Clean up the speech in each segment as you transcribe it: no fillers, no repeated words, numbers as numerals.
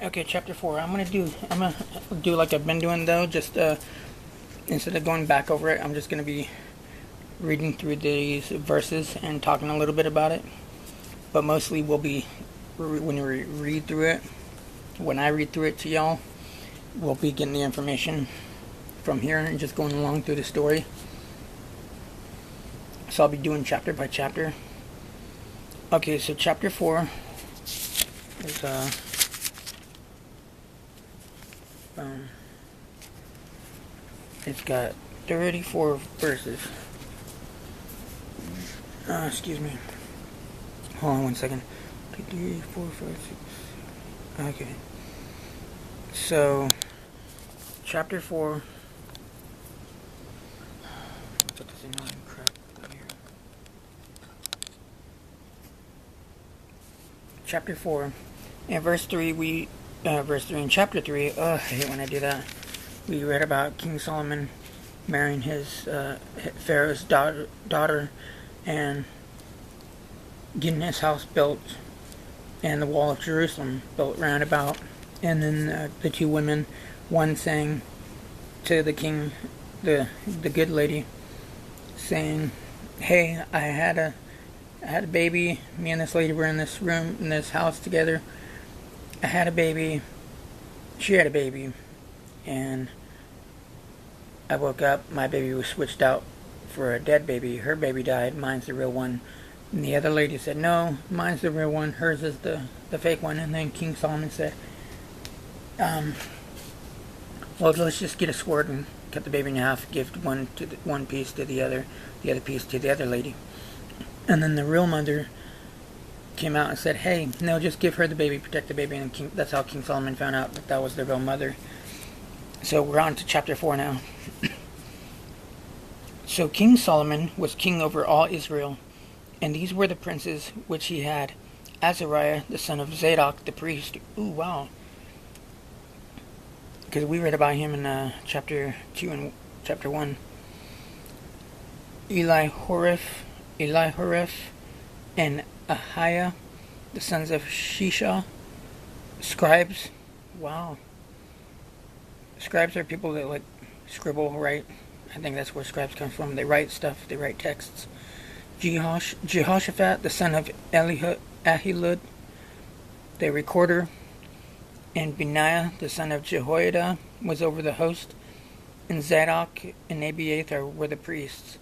Okay, chapter 4. I'm gonna do like I've been doing though. Just instead of going back over it, I'm just gonna be reading through these verses and talking a little bit about it. But mostly, we'll be when we read through it. When I read through it to y'all, we'll be getting the information from here and just going along through the story. So I'll be doing chapter by chapter. Okay, so chapter 4 is it's got 34 verses. Excuse me. Hold on one second. 2, 3, 4, 5, 6. Okay. So, chapter 4. Chapter 4. In verse 3, verse 3 in chapter 3, I hate when I do that. We read about King Solomon marrying his Pharaoh's daughter and getting his house built and the wall of Jerusalem built round about. And then the two women, one saying to the king, the good lady, saying, "Hey, I had a baby. Me and this lady were in this room, in this house together. I had a baby. She had a baby. And I woke up. My baby was switched out for a dead baby. Her baby died. Mine's the real one." And the other lady said, "No, mine's the real one. Hers is the fake one." And then King Solomon said, "Well, let's just get a sword and cut the baby in half. Give one piece to the other piece to the other lady." And then the real mother came out and said, "Hey, no, just give her the baby, protect the baby." And that's how King Solomon found out that was the real mother. So we're on to chapter 4 now. So King Solomon was king over all Israel, and these were the princes which he had: Azariah, the son of Zadok, the priest. Ooh, wow. Because we read about him in chapter 2 and chapter 1. Elihoreph, and Ahiah, the sons of Shisha, scribes. Wow. Scribes are people that like scribble, write. I think that's where scribes come from. They write stuff. They write texts. Jehoshaphat, the son of Ahilud, the recorder. And Benaiah, the son of Jehoiada, was over the host. And Zadok and Abiathar were the priests.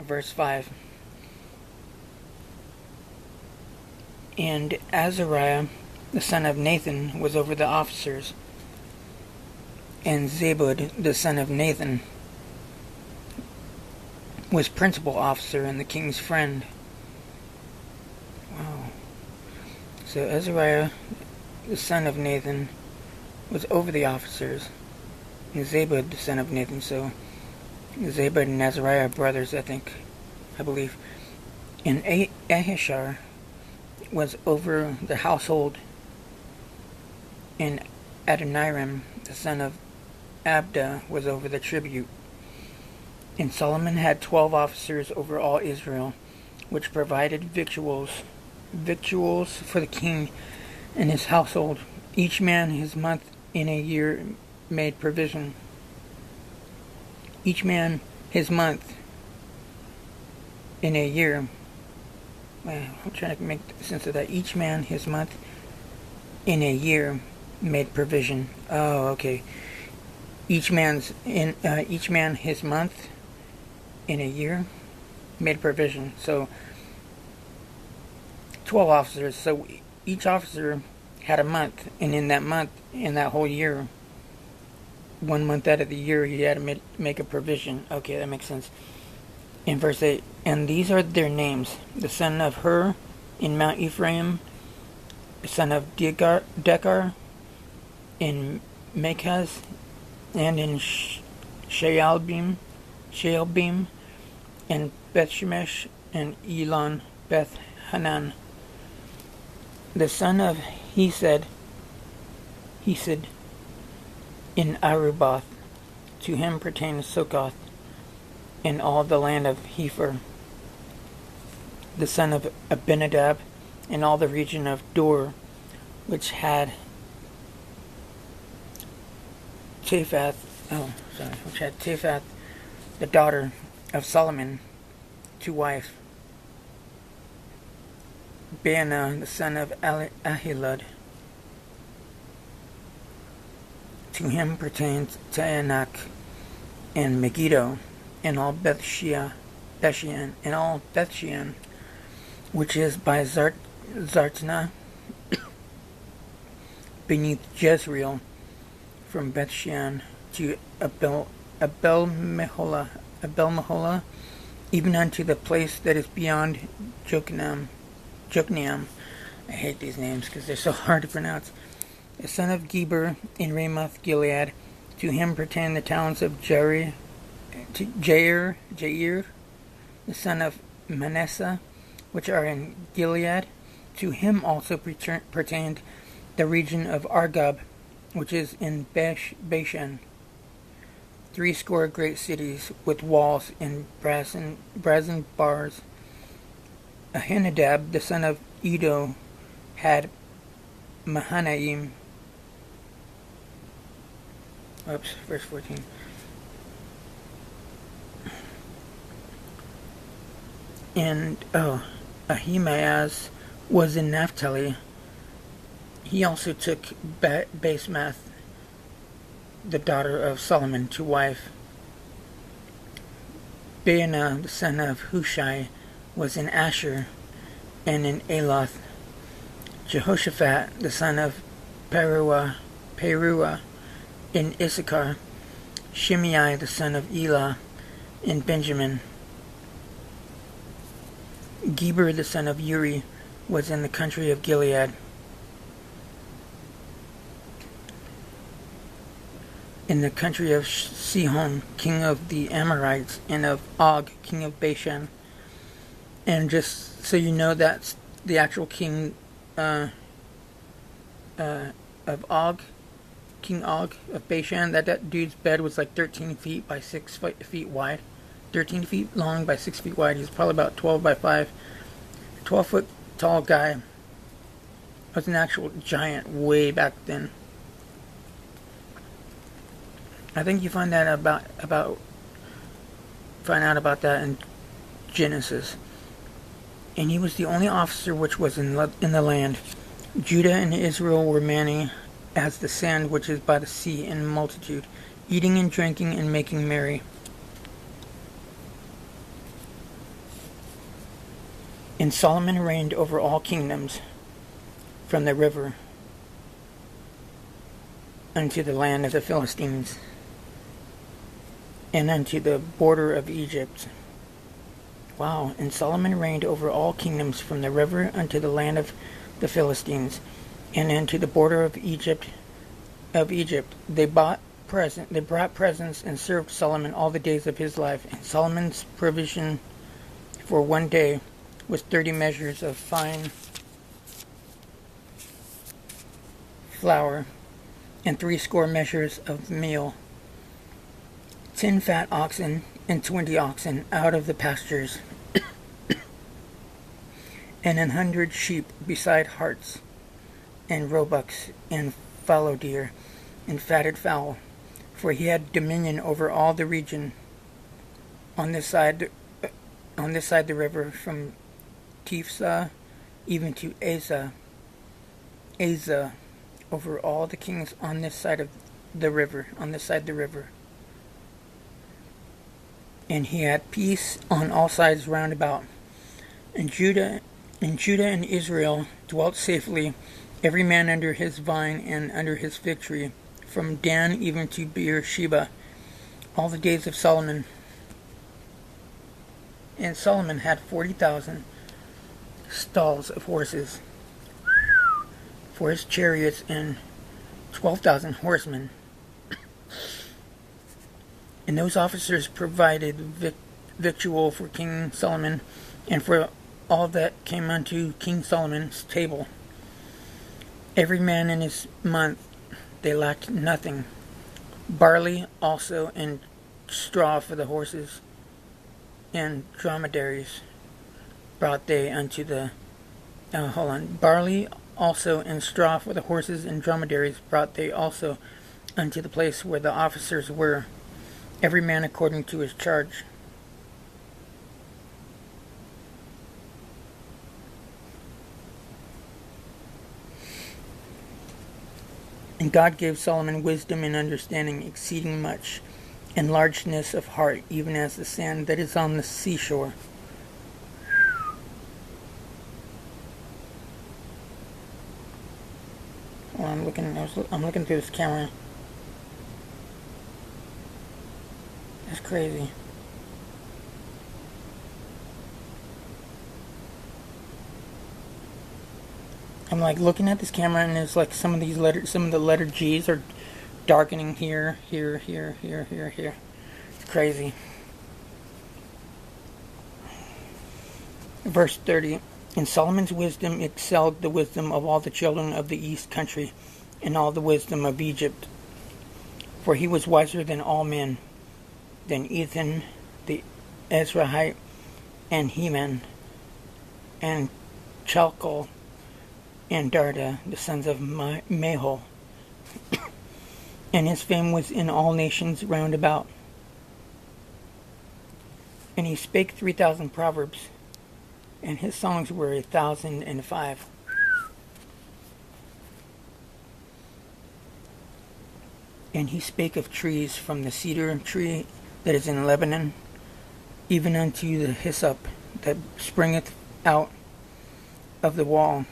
Verse 5. And Azariah, the son of Nathan, was over the officers. And Zabud, the son of Nathan, was principal officer and the king's friend. Wow. So Azariah, the son of Nathan, was over the officers. And Zabud, the son of Nathan. So Zabud and Azariah are brothers, I believe. And Ahishar was over the household. And Adoniram, the son of Abda, was over the tribute. And Solomon had 12 officers over all Israel, which provided victuals for the king and his household. Each man his month in a year made provision. Each man his month in a year. Well, I'm trying to make sense of that. Each man his month in a year made provision. Oh, okay. Each man his month in a year made provision. So 12 officers. So each officer had a month, and in that whole year, 1 month out of the year, he had to make a provision. Okay, that makes sense. In verse 8, and these are their names: the son of Hur in Mount Ephraim, the son of Dekar in Machaz, and in Shaalbim, and Bethshemesh, and Elon Beth Hanan. The son of Hesed in Aruboth. To him pertains Succoth, and all the land of Hepher. The son of Abinadab, and all the region of Dor, which had Taphath, the daughter of Solomon, to wife. Baana, the son of Ahilud. To him pertains Taanach and Megiddo, and all Bethshean, and all Bethshean, which is by Zartana, beneath Jezreel, from Bethshean to Abel Meholah, even unto the place that is beyond Jokneam. I hate these names because they're so hard to pronounce. The son of Geber in Ramoth Gilead. To him pertain the towns of Jair, the son of Manasseh, which are in Gilead. To him also pertained the region of Argob, which is in Bashan. 80 great cities with walls and brazen bars. Ahinadab, the son of Edo, had Mahanaim. Verse 14. And Ahimaaz was in Naphtali. He also took Basemath, the daughter of Solomon, to wife. Baana, the son of Hushai, was in Asher and in Aloth. Jehoshaphat, the son of Peruah, in Issachar. Shimei, the son of Elah, in Benjamin. Geber, the son of Uri, was in the country of Gilead. In the country of Sihon, king of the Amorites, and of Og, king of Bashan. And just so you know, that's the actual king of Og, King Og of Bashan. That dude's bed was like 13 feet by 6 feet wide. 13 feet long by 6 feet wide. He's probably about 12 by 5. 12-foot tall guy. Was an actual giant way back then. I think you find out about that in Genesis. And he was the only officer which was in the land. Judah and Israel were many as the sand which is by the sea in multitude, eating and drinking and making merry. And Solomon reigned over all kingdoms, from the river unto the land of the Philistines, and unto the border of Egypt. Wow. And Solomon reigned over all kingdoms, from the river unto the land of the Philistines, and unto the border of Egypt. They brought presents and served Solomon all the days of his life. And Solomon's provision for one day was 30 measures of fine flour, and 80 measures of meal, 10 fat oxen, and 20 oxen out of the pastures, and 100 sheep beside harts, and roebucks, and fallow deer, and fatted fowl. For he had dominion over all the region on this side the river, from Tifsa even to Asa, over all the kings on this side of the river, And he had peace on all sides round about. And Judah and Israel dwelt safely, every man under his vine and under his fig tree, from Dan even to Beersheba, all the days of Solomon. And Solomon had 40,000 stalls of horses for his chariots, and 12,000 horsemen. And those officers provided victual for King Solomon, and for all that came unto King Solomon's table. Every man in his month, they lacked nothing. Barley also, and straw for the horses, and dromedaries brought they unto the... barley also and straw for the horses and dromedaries brought they also unto the place where the officers were, every man according to his charge. And God gave Solomon wisdom and understanding exceeding much, and largeness of heart, even as the sand that is on the seashore. Well, I'm looking through this camera. That's crazy. I'm like looking at this camera, and it's like some of the letter G's are darkening here. It's crazy. Verse 30. And Solomon's wisdom excelled the wisdom of all the children of the east country, and all the wisdom of Egypt. For he was wiser than all men, than Ethan the Ezrahite, and Heman, and Chalcol, and Darda, the sons of Mahol. And his fame was in all nations round about. And he spake 3,000 proverbs, and his songs were 1,005. And he spake of trees, from the cedar tree that is in Lebanon, even unto the hyssop that springeth out of the wall.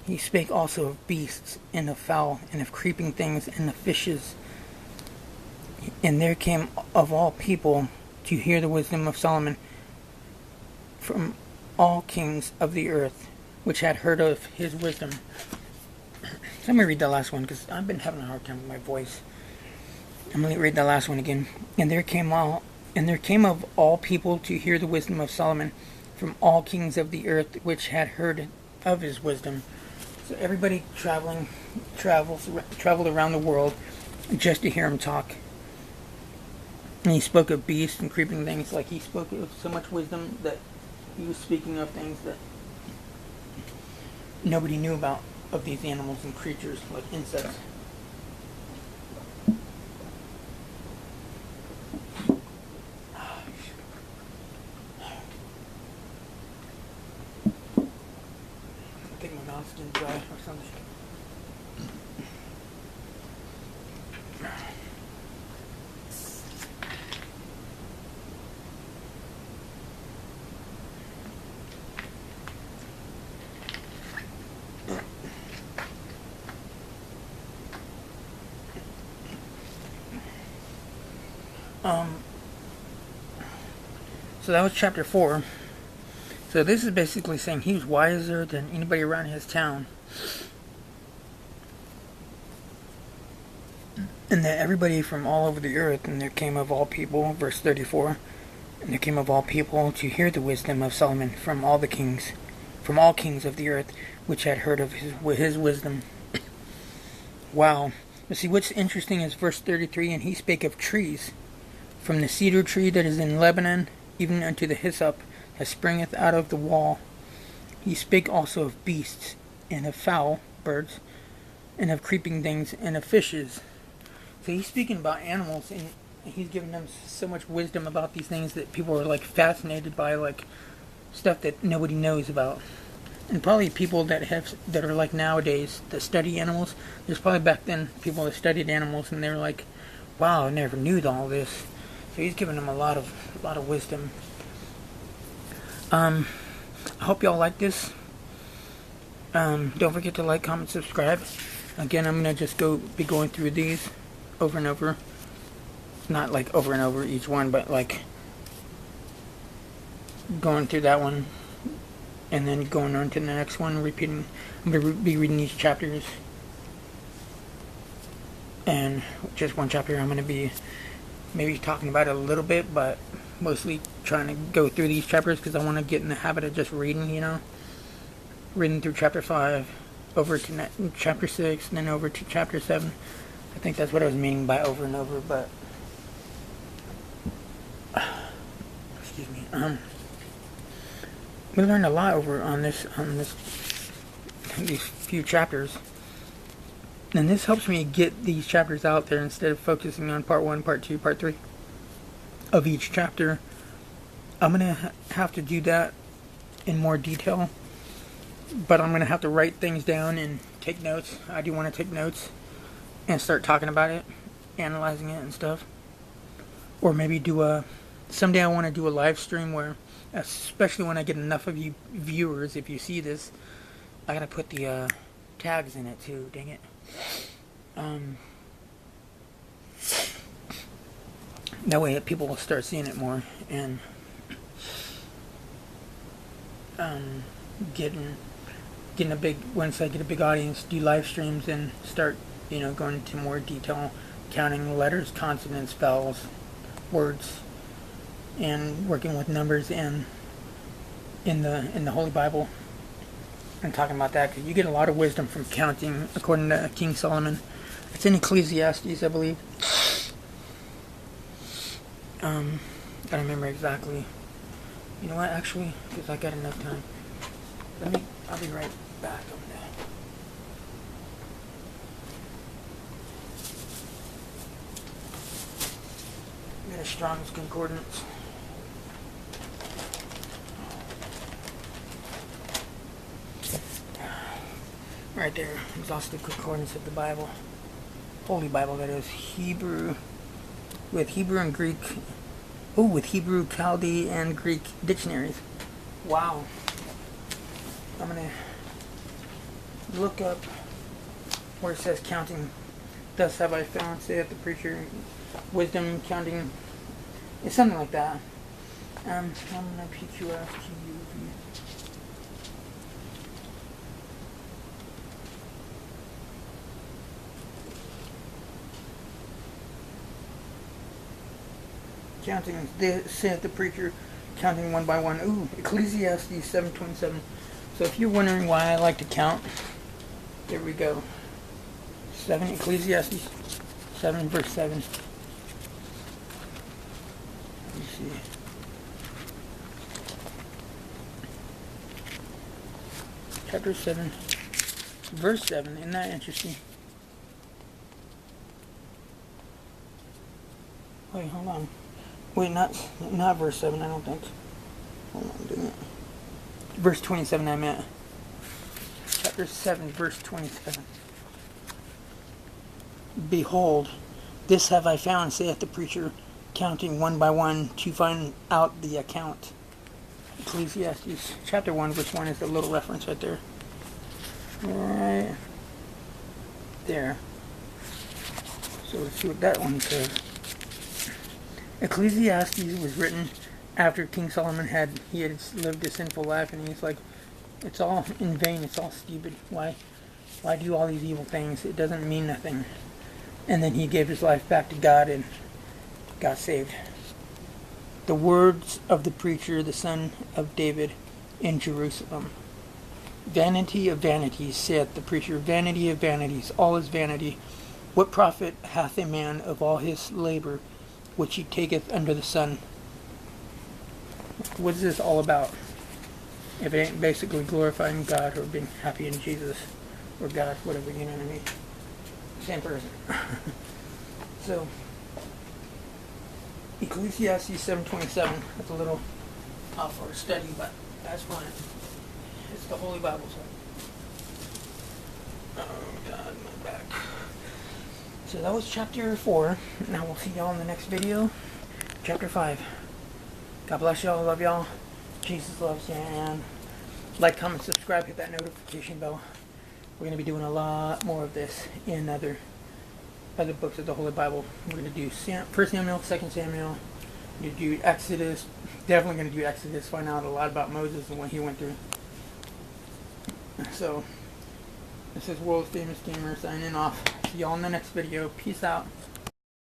He spake also of beasts, and of fowl, and of creeping things, and of fishes. And there came of all people to hear the wisdom of Solomon, from all kings of the earth, which had heard of his wisdom. Let me read the last one, because I've been having a hard time with my voice. I'm going to read the last one again. And there came of all people to hear the wisdom of Solomon, from all kings of the earth, which had heard of his wisdom. So everybody traveled around the world just to hear him talk. And he spoke of beasts and creeping things. Like, he spoke of so much wisdom that he was speaking of things that nobody knew about, of these animals and creatures, like insects. I think my mouth's getting dry or something. So that was chapter 4. So this is basically saying he was wiser than anybody around his town. And that everybody from all over the earth, and there came of all people, verse 34, and there came of all people to hear the wisdom of Solomon from all kings of the earth, which had heard of his wisdom. Wow. But see, what's interesting is verse 33, and he spake of trees, from the cedar tree that is in Lebanon, even unto the hyssop that springeth out of the wall. He spake also of beasts, and of fowl, birds, and of creeping things, and of fishes. So he's speaking about animals, and he's giving them so much wisdom about these things that people are like fascinated by, like stuff that nobody knows about. And probably people that are like nowadays that study animals. There's probably back then people that studied animals, and they were like, "Wow, I never knew all this." So he's giving them a lot of wisdom. I hope y'all like this. Don't forget to like, comment, subscribe. Again, I'm gonna just be going through these over and over. Not like over and over each one, but like going through that one and then going on to the next one, repeating. I'm gonna be reading these chapters, and just one chapter I'm gonna be maybe talking about it a little bit, but mostly trying to go through these chapters because I want to get in the habit of just reading, reading through chapter 5, over to chapter 6, and then over to chapter 7. I think that's what I was meaning by over and over, but excuse me. We learned a lot on this these few chapters. And this helps me get these chapters out there instead of focusing on part 1, part 2, part 3 of each chapter. I'm going to have to do that in more detail, but I'm going to have to write things down and take notes. I do want to take notes and start talking about it, analyzing it and stuff. Or maybe someday I want to do a live stream where, especially when I get enough of you viewers, if you see this, I got to put the tags in it too, dang it. That way people will start seeing it more, and getting a big, once I get a big audience, do live streams and start, going into more detail, counting letters, consonants, vowels, words, and working with numbers and in the Holy Bible, and talking about that, because you get a lot of wisdom from counting, according to King Solomon. It's in Ecclesiastes, I believe. Gotta remember exactly. You know what, actually, because I got enough time. I'll be right back on that. I got a Strong's Concordance. Right there, Exhaustive Concordance of the Bible. Holy Bible, that is. Hebrew, with Hebrew and Greek. Oh, with Hebrew, Chaldee, and Greek dictionaries. Wow. I'm going to look up where it says counting. Thus have I found, saith the preacher, wisdom, counting. It's something like that. I'm going to PQF QUV. Counting, saith the preacher, counting one by one. Ooh, Ecclesiastes 7:27. So if you're wondering why I like to count, there we go. Ecclesiastes 7 verse 7. Let me see. Chapter 7, verse 7. Isn't that interesting? Wait, hold on. Wait, not verse 7, I don't think. Hold on, didn't it? Verse 27, I meant. Chapter 7, verse 27. Behold, this have I found, saith the preacher, counting one by one to find out the account. Ecclesiastes chapter 1, verse 1 is a little reference right there. Right there. So let's see what that one says. Ecclesiastes was written after King Solomon had lived a sinful life, and he's like, it's all in vain, it's all stupid. Why do all these evil things? It doesn't mean nothing. And then he gave his life back to God and got saved. The words of the preacher, the son of David, in Jerusalem. Vanity of vanities, saith the preacher, vanity of vanities, all is vanity. What profit hath a man of all his labor which he taketh under the sun? What is this all about? If it ain't basically glorifying God or being happy in Jesus or God, whatever, you know what I mean? Same person. So, Ecclesiastes 7:27. That's a little off for a study, but that's fine. It's the Holy Bible. So. Oh God, my back. So that was chapter 4. Now we'll see y'all in the next video. Chapter 5. God bless y'all. Love y'all. Jesus loves you. And like, comment, subscribe, hit that notification bell. We're going to be doing a lot more of this in other books of the Holy Bible. We're going to do 1 Samuel, 2 Samuel. We're going to do Exodus. Definitely going to do Exodus. Find out a lot about Moses and what he went through. So, this is World Famous Gamer signing off. See y'all in the next video. Peace out.